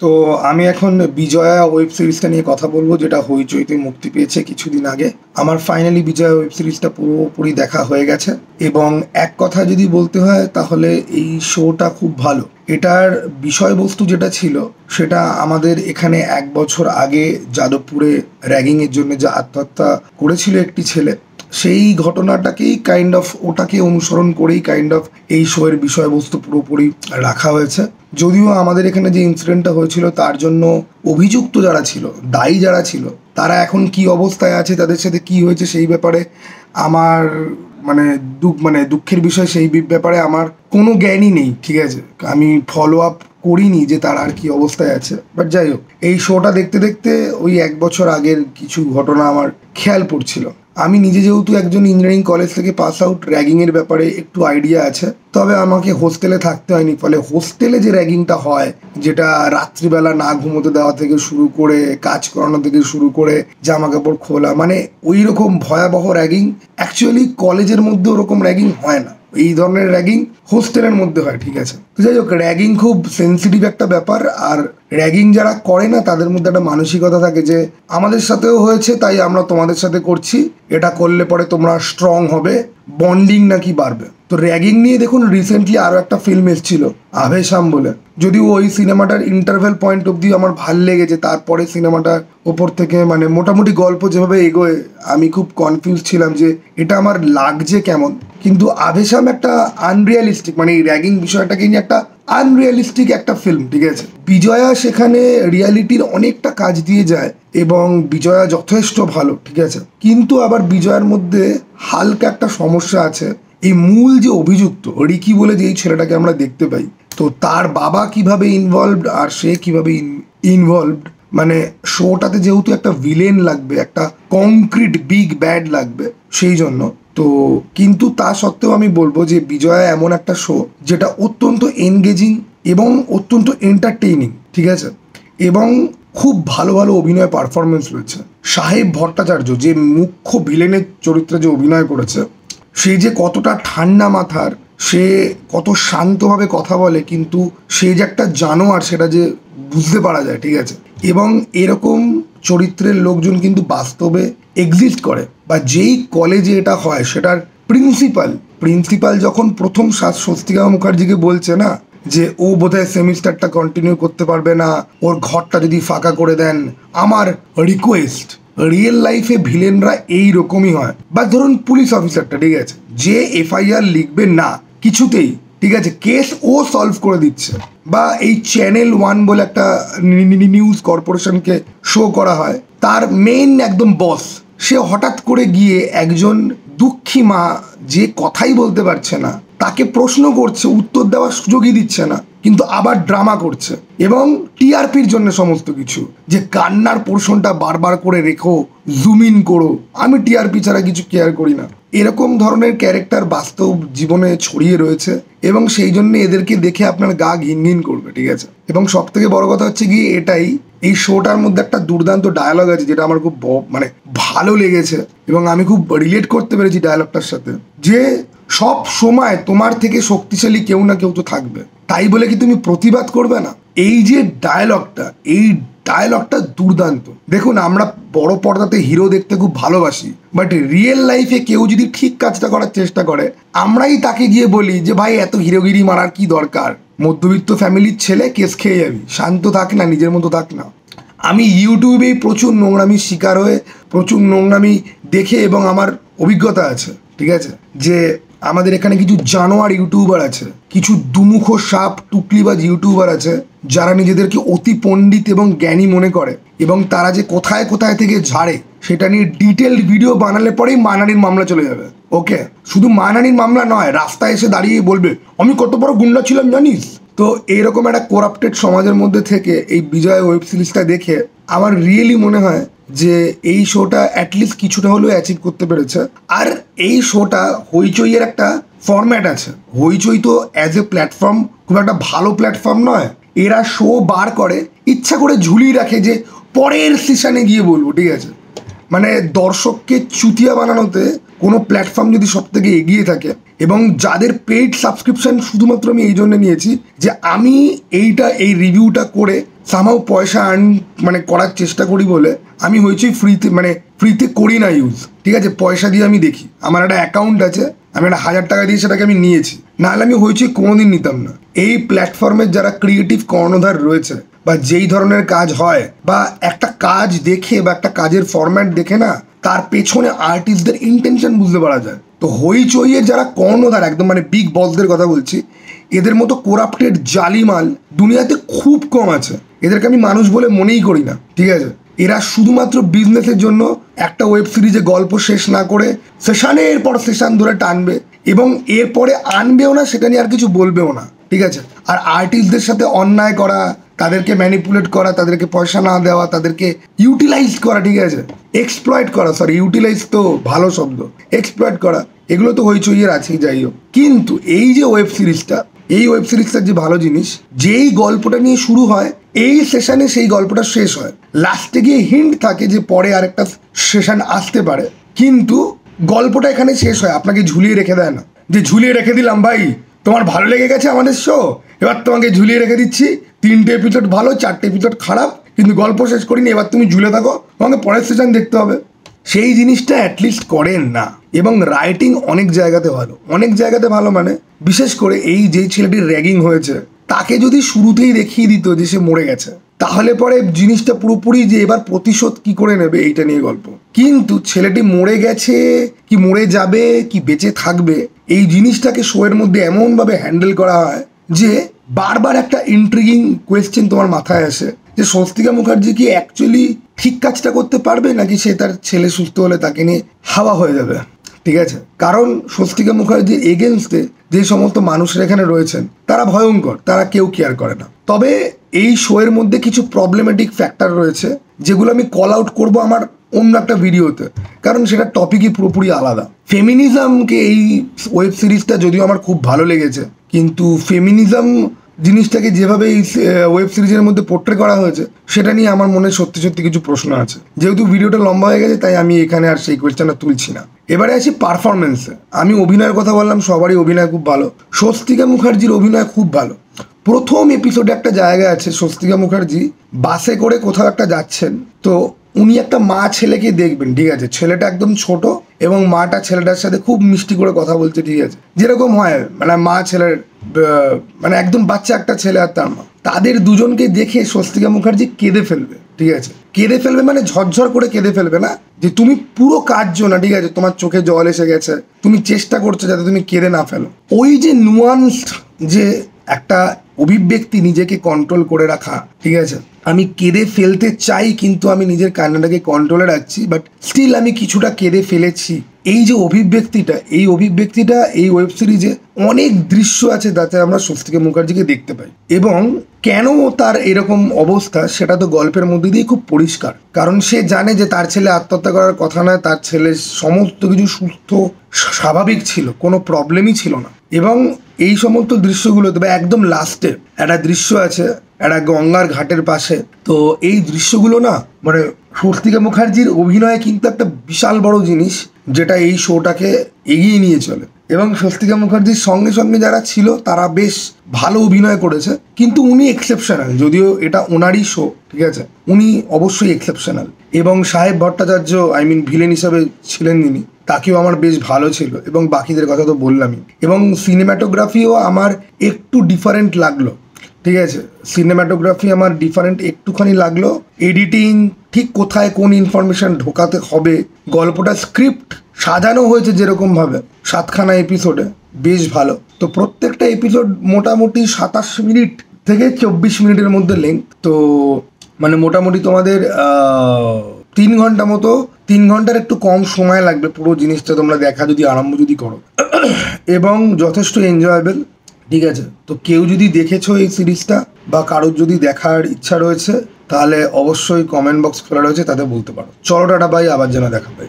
তো আমি এখন বিজয়া ওয়েব সিরিজটা নিয়ে কথা বলবো, যেটা হইচইতে মুক্তি পেয়েছে কিছুদিন আগে। আমার ফাইনালি বিজয়া ওয়েব সিরিজটা পুরোপুরি দেখা হয়ে গেছে, এবং এক কথা যদি বলতে হয় তাহলে এই শোটা খুব ভালো। এটার বিষয়বস্তু যেটা ছিল সেটা আমাদের এখানে 1 বছর আগে যাদবপুরে র্যাগিংয়ের জন্য যে আত্মহত্যা করেছিল একটি ছেলে, সেই ঘটনাটাকেই ওটাকে অনুসরণ করেই এই শোয়ের বিষয়বস্তু পুরোপুরি রাখা হয়েছে। যদিও আমাদের এখানে যে ইনসিডেন্টটা হয়েছিল তার জন্য অভিযুক্ত যারা ছিল, দায়ী যারা ছিল, তারা এখন কি অবস্থায় আছে, তাদের সাথে কি হয়েছে সেই ব্যাপারে আমার দুঃখের বিষয়, সেই ব্যাপারে আমার কোনো জ্ঞানই নেই। ঠিক আছে, আমি ফলো আপ করিনি যে তার আর কি অবস্থায় আছে। বাট যাই হোক, এই শোটা দেখতে দেখতে ওই 1 বছর আগের কিছু ঘটনা আমার খেয়াল পড়ছিল। আমি নিজে যেহেতু একজন ইঞ্জিনিয়ারিং কলেজ থেকে পাস আউট, র্যাগিংয়ের ব্যাপারে একটু আইডিয়া আছে। তবে আমাকে হোস্টেলে থাকতে হয়নি, ফলে হোস্টেলে যে র্যাগিংটা হয়, যেটা রাত্রিবেলা না ঘুমোতে দেওয়া থেকে শুরু করে, কাজ করানো থেকে শুরু করে, জামা কাপড় খোলা, মানে ওই রকম ভয়াবহ র্যাগিং অ্যাকচুয়ালি কলেজের মধ্যে ওরকম র্যাগিং হয় না। এই ধরনের র্যাগিং হোস্টেলের মধ্যে হয়। ঠিক আছে, তো যাই হোক, র্যাগিং খুব সেন্সিটিভ একটা ব্যাপার। আর র্যাগিং যারা করে না তাদের মধ্যে একটা মানসিকতা থাকে যে আমাদের সাথেও হয়েছে তাই আমরা তোমাদের সাথে করছি, এটা করলে পরে তোমরা স্ট্রং হবে, বন্ডিং নাকি বাড়বে। তো র্যাগিং নিয়ে দেখুন, রিসেন্টলি আরও একটা ফিল্ম এসেছিল আভেশাম বলে, যদিও ওই সিনেমাটার ইন্টারভেল পয়েন্ট অব্দি আমার ভাল লেগেছে। তারপরে সিনেমাটার ওপর থেকে মোটামুটি গল্প যেভাবে এগোয়, আমি খুব কনফিউজ ছিলাম যে এটা আমার লাগছে কেমন। কিন্তু আভেশাম একটা আনরিয়ালিস্টিক, এই র্যাগিং বিষয়টাকে নিয়ে একটা আনরিয়ালিস্টিক একটা ফিল্ম। ঠিক আছে, বিজয়া সেখানে রিয়ালিটির অনেকটা কাজ দিয়ে যায় এবং বিজয়া যথেষ্ট ভালো। ঠিক আছে, কিন্তু আবার বিজয়ার মধ্যে হালকা একটা সমস্যা আছে। এই মূল যে অভিযুক্ত রিকি বলে যে এই ছেলেটাকে আমরা দেখতে পাই, তো তার বাবা কিভাবে ইনভলভড আর সে কিভাবে ইনভলভড, শোটাতে যেহেতু একটা ভিলেন লাগবে, একটা কংক্রিট বিগ ব্যাড লাগবে, সেই জন্য। তো কিন্তু তা সত্ত্বেও আমি বলবো যে বিজয়া এমন একটা শো যেটা অত্যন্ত এনগেজিং এবং অত্যন্ত এন্টারটেইনিং। ঠিক আছে, এবং খুব ভালো ভালো অভিনয় পারফরমেন্স রয়েছে। সাহেব ভট্টাচার্য যে মুখ্য ভিলেনের চরিত্রে যে অভিনয় করেছে, সে যে কতটা ঠান্ডা মাথার, সে কত শান্তভাবে কথা বলে, কিন্তু সে যে একটা জানোয়ার সেটা যে বুঝতে পারা যায়। ঠিক আছে, এবং এরকম চরিত্রের লোকজন কিন্তু বাস্তবে এক্সিস্ট করে, বা যেই কলেজে এটা হয় সেটার প্রিন্সিপাল যখন প্রথম স্বস্তিকা মুখার্জিকে বলছে না যে ও বোধহয় সেমিস্টারটা কন্টিনিউ করতে পারবে না, ওর ঘরটা যদি ফাঁকা করে দেন, আমার রিকোয়েস্ট। রিয়েল লাইফে ভিলেনরা এই রকমই হয়। বা ধরুন পুলিশ অফিসারটা, ঠিক আছে, যে এফআইআর লিখবে না কিছুতেই, ঠিক আছে, কেস ও সলভ করে দিচ্ছে। বা এই চ্যানেল 1 বলে একটা নিউজ কর্পোরেশনকে শো করা হয়, তার মেইন একদম বস, সে হঠাৎ করে গিয়ে একজন দুঃখী মা যে কথাই বলতে পারছে না তাকে প্রশ্ন করছে, উত্তর দেওয়ার সুযোগই দিচ্ছে না, কিন্তু আবার ড্রামা করছে, এবং টিআরপির জন্য সমস্ত কিছু, যে কান্নার পোর্শনটা বারবার করে রেখো, জুম ইন করো, আমি টিআরপি ছাড়া কিছু কেয়ার করি না। এরকম ধরনের ক্যারেক্টার বাস্তব জীবনে ছড়িয়ে রয়েছে, এবং সেই জন্য এদেরকে দেখে আপনার গা ঘিন করবে। ঠিক আছে, এবং সব থেকে বড় কথা হচ্ছে কি, এটাই এই শোটার মধ্যে একটা দুর্দান্ত ডায়ালগ আছে যেটা আমার খুব ভালো লেগেছে, এবং আমি খুব রিলেট করতে পেরেছি ডায়ালগটার সাথে, যে সব সময় তোমার থেকে শক্তিশালী কেউ না কেউ তো থাকবে, তাই বলে কি তুমি প্রতিবাদ করবে না। এই যে ডায়লগটা দুর্দান্ত। দেখুন, আমরা বড় পর্দাতে হিরো দেখতে খুব ভালোবাসি, বাট রিয়েল লাইফে কেউ যদি ঠিক কাজটা করার চেষ্টা করে, আমরাই তাকে গিয়ে বলি যে ভাই এত হিরোগিরি মারার কি দরকার, মধ্যবিত্ত ফ্যামিলির ছেলে, কেস খেয়ে যাবি, শান্ত থাক না, নিজের মতো থাক না। আমি ইউটিউবেই প্রচুর নোংরামির শিকার হয়ে, প্রচুর নোংরামি দেখে, এবং আমার অভিজ্ঞতা আছে, ঠিক আছে, যে আমাদের এখানে কিছু জানোয়ার ইউটিউবার আছে, কিছু দুমুখ সাপ টুকলিবাজ ইউটিউবার আছে, যারা নিজেদেরকে অতি পণ্ডিত এবং জ্ঞানী মনে করে, এবং তারা যে কোথায় কোথায় থেকে ঝাড়ে সেটা নিয়ে ডিটেলড ভিডিও বানালে পরেই মানহানির মামলা চলে যাবে। ওকে, শুধু মানহানির মামলা নয়, রাস্তায় এসে দাঁড়িয়ে বলবে আমি কত বড় গুন্ডা ছিলাম জানিস। তো এইরকম একটা করাপ্টেড সমাজের মধ্যে থেকে এই বিজয় ওয়েব সিরিজটা দেখে আমার রিয়েলি মনে হয় যে এই শোটা অ্যাটলিস্ট কিছুটা হলেও অ্যাচিভ করতে পেরেছে। আর এই শোটা হইচইয়ের একটা ফরম্যাট আছে। হইচই তো অ্যাজ এ প্ল্যাটফর্ম খুব একটা ভালো প্ল্যাটফর্ম নয়, এরা শো বার করে ইচ্ছা করে ঝুলিয়ে রাখে যে পরের সিজনে গিয়ে বলবো। ঠিক আছে, দর্শককে চুতিয়া বানানোতে কোনো প্ল্যাটফর্ম যদি সব থেকে এগিয়ে থাকে, এবং যাদের পেইড সাবস্ক্রিপশন শুধুমাত্র আমি এই জন্য নিয়েছি যে আমি এই রিভিউটা করে সামহাও পয়সা করার চেষ্টা করি বলে আমি হইচই ফ্রিতে করি না ইউজ, ঠিক আছে? পয়সা দিয়ে আমি দেখি, আমার একটা অ্যাকাউন্ট আছে, আমি একটা 1000 টাকা দিয়ে সেটাকে আমি নিয়েছি, নাহলে আমি হইচই কোনোদিন নিতাম না। এই প্ল্যাটফর্মের যারা ক্রিয়েটিভ কর্ণধার রয়েছে বা যেই ধরনের কাজ হয় বা একটা কাজ দেখে বা একটা কাজের ফরম্যাট দেখে না তার পেছনে আর্টিস্টদের ইন্টেনশন বুঝতে পারা যায়। তো হইচইয়ের যারা কর্ণধার একদম বিগ বসদের কথা বলছি, এদের মতো কোরাপ্টেড জালিমাল দুনিয়াতে খুব কম আছে। এদেরকে আমি মানুষ বলে মনেই করি না, ঠিক আছে? এরা শুধুমাত্র বিজনেসের জন্য একটা ওয়েব সিরিজে গল্প শেষ না করে সেশনের পর সেশন ধরে টানবে এবং এরপরে আনবেও না, সেটা নিয়ে আর কিছু বলবেও না, ঠিক আছে? আর আর্টিস্টদের সাথে অন্যায় করা, তাদেরকে ম্যানিপুলেট করা, তাদেরকে পয়সা না দেওয়া, তাদেরকে ইউটিলাইজ করা, ঠিক আছে? এক্সপ্লয়েট করা, সরি ইউটিলাইজ তো ভালো শব্দ, এক্সপ্লয়েট করা, এগুলো তো হইচইয়ের আছেই, যাই হোক। কিন্তু এই যে ওয়েব সিরিজটার যে ভালো জিনিস, যেই গল্পটা নিয়ে শুরু হয় এই সেশনে সেই গল্পটা শেষ হয়, লাস্টে গিয়ে হিন্ট থাকে যে পরে আরেকটা সেশন আসতে পারে, কিন্তু গল্পটা এখানে শেষ হয়, আপনাকে ঝুলিয়ে রেখে দেয় না যে ঝুলিয়ে রেখে দিলাম ভাই, তোমার ভালো লেগে গেছে আমাদের শো, এবার তোমাকে ঝুলিয়ে রেখে দিচ্ছি, 3টে এপিসোড ভালো, 4টে এপিসোড খারাপ, কিন্তু গল্প শেষ করিনি, এবার তুমি ঝুলে থাকো, তোমাকে পরের সেশন দেখতে হবে। সেই জিনিসটা অ্যাটলিস্ট করেন না। এবং রাইটিং অনেক জায়গাতে ভালো, বিশেষ করে এই যেই ছেলেটির র্যাগিং হয়েছে তাকে যদি শুরুতেই দেখিয়ে দিত যে সে মরে গেছে, তাহলে পরে জিনিসটা পুরোপুরি যে এবার প্রতিশোধ কি করে নেবে এইটা নিয়ে গল্প। কিন্তু ছেলেটি মরে গেছে কি মরে যাবে কি বেঁচে থাকবে, এই জিনিসটাকে শোয়ের মধ্যে এমনভাবে হ্যান্ডেল করা হয় যে বারবার একটা ইন্ট্রিগিং কোয়েশ্চেন তোমার মাথায় আসে যে স্বস্তিকা মুখার্জি কি অ্যাকচুয়ালি ঠিক কাজটা করতে পারবে, নাকি সে তার ছেলে সুস্থ হলে তাকে নিয়ে হাওয়া হয়ে যাবে, ঠিক আছে? কারণ স্বস্তিকা মুখার্জির এগেনস্টে যে সমস্ত মানুষরা এখানে রয়েছেন তারা ভয়ঙ্কর, তারা কেউ কেয়ার করে না। তবে এই শোয়ের মধ্যে কিছু প্রবলেমেটিক ফ্যাক্টর রয়েছে যেগুলো আমি কল আউট করবো আমার অন্য একটা ভিডিওতে, কারণ সেটা টপিকই পুরোপুরি আলাদা। ফেমিনিজমকে এই ওয়েব সিরিজটা যদিও আমার খুব ভালো লেগেছে, কিন্তু ফেমিনিজম জিনিসটাকে যেভাবে এই ওয়েব সিরিজের মধ্যে পোর্ট্রে করা হয়েছে সেটা নিয়ে আমার মনে সত্যি কিছু প্রশ্ন আছে। যেহেতু ভিডিওটা লম্বা হয়ে গেছে তাই আমি এখানে আর সেই কোয়েশ্চেনটা তুলছি না। এবারে আসি পারফরমেন্সে। আমি অভিনয়ের কথা বললাম, সবারই অভিনয় খুব ভালো, স্বস্তিকা মুখার্জির অভিনয় খুব ভালো। প্রথম এপিসোডে একটা জায়গা আছে, স্বস্তিকা মুখার্জি বাসে করে কোথাও একটা যাচ্ছেন, তো উনি একটা মা ছেলেকে দেখবেন, ঠিক আছে? ছেলেটা একদম ছোট এবং মাটা ছেলেটার সাথে খুব মিষ্টি করে কথা বলছে, ঠিক আছে? যেরকম হয় মা ছেলের একদম বাচ্চা একটা ছেলে আর তার মা, তাদের দুজনকে দেখে স্বস্তিকা মুখার্জি কেঁদে ফেলবে, ঠিক আছে? কেঁদে ফেলবে ঝরঝর করে কেঁদে ফেলবে না যে তুমি পুরো কাঁদছো না, ঠিক আছে? তোমার চোখে জল এসে গেছে, তুমি চেষ্টা করছো যাতে তুমি কেঁদে না ফেলো। ওই যে নুয়ান্সড যে একটা অভিব্যক্তি, নিজেকে কন্ট্রোল করে রাখা, ঠিক আছে? আমি কেঁদে ফেলতে চাই কিন্তু আমি নিজের কান্নাটাকে কন্ট্রোলে রাখছি, বাট স্টিল আমি কিছুটা কেঁদে ফেলেছি, এই যে অভিব্যক্তিটা এই ওয়েব সিরিজে অনেক দৃশ্য আছে যাতে আমরা স্বস্তিকা মুখার্জিকে দেখতে পাই। এবং কেন তার এরকম অবস্থা সেটা তো গল্পের মধ্যে দিয়ে খুব পরিষ্কার, কারণ সে জানে যে তার ছেলে আত্মহত্যা করার কথা নয়, তার ছেলের সমস্ত কিছু সুস্থ স্বাভাবিক ছিল, কোনো প্রবলেমই ছিল না। এবং এই সমস্ত দৃশ্যগুলো, তবে একদম লাস্টে একটা দৃশ্য আছে একটা গঙ্গার ঘাটের পাশে, তো এই দৃশ্যগুলো না স্বস্তিকা মুখার্জির অভিনয় কিন্তু একটা বিশাল বড় জিনিস যেটা এই শোটাকে এগিয়ে নিয়ে চলে। এবং স্বস্তিকা মুখার্জির সঙ্গে যারা ছিল তারা বেশ ভালো অভিনয় করেছে, কিন্তু উনি এক্সেপশনাল, যদিও এটা ওনারই শো, ঠিক আছে? উনি অবশ্যই এক্সেপশনাল। এবং সাহেব ভট্টাচার্য ভিলেন হিসাবে ছিলেন যিনি, তাকেও আমার বেশ ভালো ছিল, এবং বাকিদের কথা তো বললামই। এবং সিনেমাটোগ্রাফিও আমার একটু ডিফারেন্ট লাগলো, ঠিক আছে? সিনেমাটোগ্রাফি আমার ডিফারেন্ট একটুখানি লাগলো, এডিটিং ঠিক কোথায় কোন ইনফরমেশন ঢোকাতে হবে, গল্পটা স্ক্রিপ্ট সাজানো হয়েছে যেরকমভাবে 7খানা এপিসোডে, বেশ ভালো। তো প্রত্যেকটা এপিসোড মোটামুটি 27 মিনিট থেকে 24 মিনিটের মধ্যে লেন্থ, তো মোটামুটি তোমাদের 3 ঘন্টা মতো, 3 ঘন্টার একটু কম সময় লাগবে পুরো জিনিসটা তোমরা দেখা যদি আরম্ভ করো, এবং যথেষ্ট এনজয়েবল, ঠিক আছে? তো কেউ যদি দেখেছো এই সিরিজটা বা কারোর যদি দেখার ইচ্ছা রয়েছে তাহলে অবশ্যই কমেন্ট বক্স খোলা রয়েছে, তাতে বলতে পারো। চলো টাটা, বাই, আবার যেন দেখা পাই।